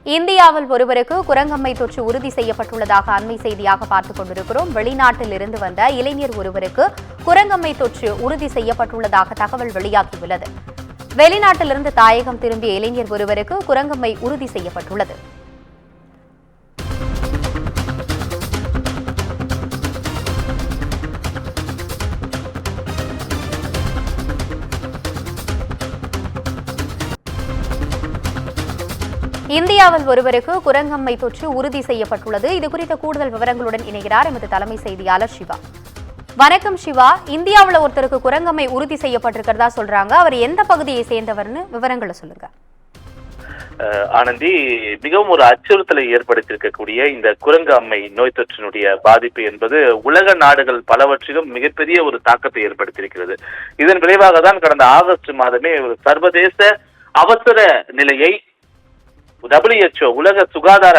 இந்தியாவில் ஒருவருக்கு குரங்கம்மை தொற்று உறுதி செய்யப்பட்டுள்ளதாக அண்மை செய்தியாக பார்த்துக் கொண்டிருக்கிறோம். வெளிநாட்டில் இருந்து வந்த இளைஞர் ஒருவருக்கு குரங்கம்மை தொற்று உறுதி செய்யப்பட்டுள்ளதாக தகவல் வெளியாகியுள்ளது. வெளிநாட்டிலிருந்து தாயகம் திரும்பிய இளைஞர் ஒருவருக்கு குரங்கம்மை உறுதி செய்யப்பட்டுள்ளது. இந்தியாவில் ஒருவருக்கு குரங்கம்மை தொற்று உறுதி செய்யப்பட்டுள்ளது. இதுகுறித்த கூடுதல் விவரங்களுடன் இணைகிறார் எமது தலைமை செய்தியாளர் சிவா. வணக்கம் சிவா. இந்தியாவில் ஒருத்தருக்கு குரங்கம்மை உறுதி செய்யப்பட்டிருக்கிறதா சொல்றாங்க. அவர் எந்த பகுதியை சேர்ந்தவர்னு விவரங்களை சொல்லுங்க. ஆனந்தி, மிகவும் ஒரு அச்சுறுத்தலை ஏற்படுத்தியிருக்கக்கூடிய இந்த குரங்கு அம்மை நோய் தொற்றினுடைய பாதிப்பு என்பது உலக நாடுகள் பலவற்றிலும் மிகப்பெரிய ஒரு தாக்கத்தை ஏற்படுத்தியிருக்கிறது. இதன் விளைவாக தான் கடந்த ஆகஸ்ட் மாதமே ஒரு சர்வதேச அவசர நிலையை WHO உலக சுகாதார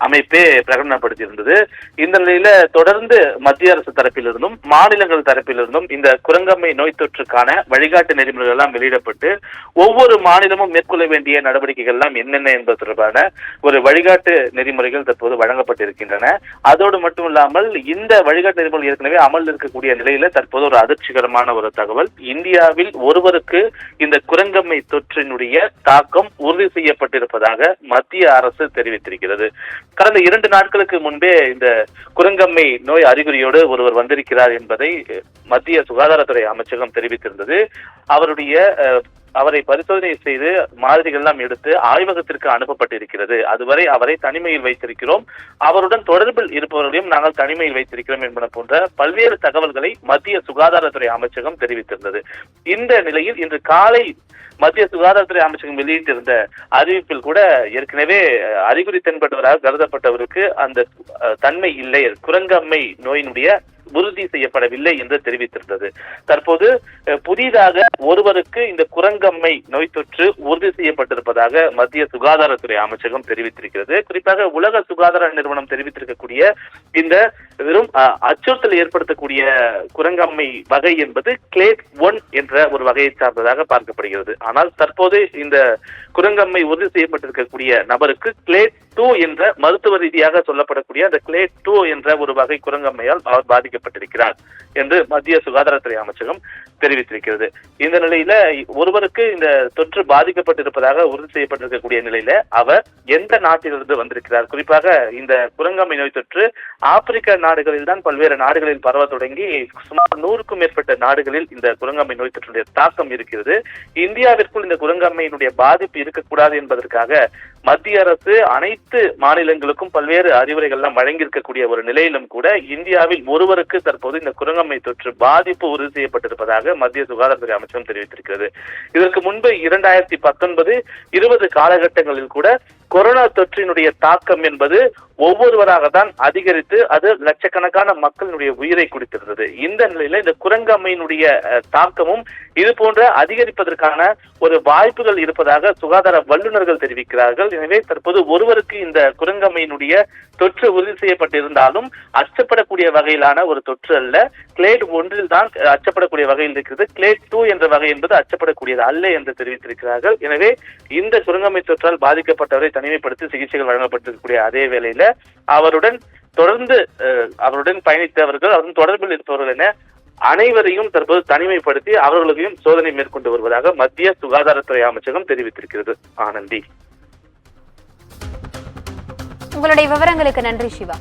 அமைப்பே பிரகடனப்படுத்தியிருந்தது. இந்த நிலையில தொடர்ந்து மத்திய அரசு தரப்பிலிருந்தும் மாநிலங்கள் தரப்பிலிருந்தும் இந்த குரங்கம்மை நோய் தொற்றுக்கான வழிகாட்டு நெறிமுறைகள் எல்லாம் வெளியிடப்பட்டு ஒவ்வொரு மாநிலமும் மேற்கொள்ள வேண்டிய நடவடிக்கைகள் எல்லாம் என்னென்ன என்பது தொடர்பான ஒரு வழிகாட்டு நெறிமுறைகள் தற்போது வழங்கப்பட்டிருக்கின்றன. அதோடு மட்டும் இல்லாமல் இந்த வழிகாட்டு நெறிமுறைகள் ஏற்கனவே அமல் இருக்கக்கூடிய நிலையில தற்போது ஒரு அதிர்ச்சிகரமான ஒரு தகவல். இந்தியாவில் ஒருவருக்கு இந்த குரங்கம்மை தொற்றினுடைய தாக்கம் உறுதி செய்யப்பட்டிருப்பதாக மத்திய அரசு தெரிவித்திருக்கிறது. கடந்த 2 நாட்களுக்கு முன்பே இந்த குரங்கம்மை நோய் அறிகுறியோடு ஒருவர் வந்திருக்கிறார் என்பதை மத்திய சுகாதாரத்துறை அமைச்சகம் தெரிவித்திருந்தது. அவரை பரிசோதனை செய்து மாதிரிகள் எல்லாம் எடுத்து ஆய்வகத்திற்கு அனுப்பப்பட்டிருக்கிறது. அதுவரை அவரை தனிமையில் வைத்திருக்கிறோம், அவருடன் தொடர்பில் இருப்பவர்களையும் நாங்கள் தனிமையில் வைத்திருக்கிறோம் என்பன போன்ற பல்வேறு தகவல்களை மத்திய சுகாதாரத்துறை அமைச்சகம் தெரிவித்திருந்தது. இந்த நிலையில் இன்று காலை மத்திய சுகாதாரத்துறை அமைச்சகம் வெளியிட்டிருந்த அறிவிப்பில் கூட ஏற்கனவே அறிகுறி தென்பட்டவராக கருதப்பட்டவருக்கு அந்த தன்மை இல்லை, குரங்கம்மை நோயினுடைய உறுதி செய்யப்படவில்லை என்று தெரிவித்திருந்தது. தற்போது புதிதாக ஒருவருக்கு இந்த குரங்கம்மை நோய் தொற்று உறுதி செய்யப்பட்டிருப்பதாக மத்திய சுகாதாரத்துறை அமைச்சகம் தெரிவித்திருக்கிறது. குறிப்பாக உலக சுகாதார நிறுவனம் தெரிவித்திருக்கக்கூடிய இந்த வெறும் அச்சுறுத்தல் ஏற்படுத்தக்கூடிய குரங்கம்மை வகை என்பது கிளேட் 1 என்ற ஒரு வகையை சார்ந்ததாக பார்க்கப்படுகிறது. ஆனால் தற்போது இந்த குரங்கம்மை உறுதி செய்யப்பட்டிருக்கக்கூடிய நபருக்கு கிளேட் 2 என்ற மருத்துவ ரீதியாக சொல்லப்படக்கூடிய அந்த கிளேட் 2 என்ற ஒரு வகை குரங்கம்மையால் அவர் பாதிக்கப்பட்டிருக்கிறார் என்று மத்திய சுகாதாரத்துறை அமைச்சகம் தெரிவித்திருக்கிறது. இந்த நிலையில ஒருவருக்கு இந்த தொற்று பாதிக்கப்பட்டிருப்பதாக உறுதி செய்யப்பட்டிருக்கக்கூடிய நிலையில அவர் எந்த நாட்டிலிருந்து வந்திருக்கிறார், குறிப்பாக இந்த குரங்கம்மை நோய் தொற்று ஆப்பிரிக்க நாடுகளில் தான் பல்வேறு நாடுகளில் பரவ தொடங்கி சுமார் 100க்கும் மேற்பட்ட நாடுகளில் இந்த குரங்கம்மை நோய் தொற்றுடைய தாக்கம் இருக்கிறது. இந்தியாவிற்குள் இந்த குரங்கம்மையினுடைய பாதிப்பு இருக்கக்கூடாது என்பதற்காக மத்திய அரசு அனைத்து மாநிலங்களுக்கும் பல்வேறு அறிவுரைகள் எல்லாம் வழங்கியிருக்கக்கூடிய ஒரு நிலையிலும் கூட இந்தியாவில் ஒருவருக்கு தற்போது இந்த குரங்கம்மை தொற்று பாதிப்பு உறுதி செய்யப்பட்டிருப்பதாக மத்திய சுகாதாரத்துறை அமைச்சகம் தெரிவித்திருக்கிறது. இதற்கு முன்பு 2019-20 காலகட்டங்களில் கூட கொரோனா தொற்றினுடைய தாக்கம் என்பது ஒவ்வொருவராக தான் அதிகரித்து அது லட்சக்கணக்கான மக்களினுடைய உயிரை குடித்திருந்தது. இந்த நிலையில இந்த குரங்கம்மையினுடைய தாக்கமும் இது போன்ற அதிகரிப்பதற்கான ஒரு வாய்ப்புகள் இருப்பதாக சுகாதார வல்லுநர்கள் தெரிவிக்கிறார்கள். எனவே தற்போது ஒருவருக்கு இந்த குரங்கம்மையினுடைய தொற்று உறுதி செய்யப்பட்டிருந்தாலும் அச்சப்படக்கூடிய வகையிலான ஒரு தொற்று அல்ல. கிளேட் 1 தான் அச்சப்படக்கூடிய வகையில் இருக்கிறது. கிளேட் 2 என்ற வகை என்பது அச்சப்படக்கூடியது அல்ல என்று தெரிவித்திருக்கிறார்கள். எனவே இந்த குரங்கம்மை தொற்றால் பாதிக்கப்பட்டவரை தனிமைப்படுத்தி சிகிச்சைகள் வழங்கப்பட்டிருக்கக்கூடிய அதே வேளையில அவருடன் பயணித்தவர்கள், அவருடன் தொடர்பில் இருப்பவர்கள் என அனைவரையும் தற்போது தனிமைப்படுத்தி அவர்களுக்கும் சோதனை மேற்கொண்டு வருவதாக மத்திய சுகாதாரத்துறை அமைச்சகம் தெரிவித்திருக்கிறது. ஆனந்தி, உங்களுடைய விவரங்களுக்கு நன்றி சிவா.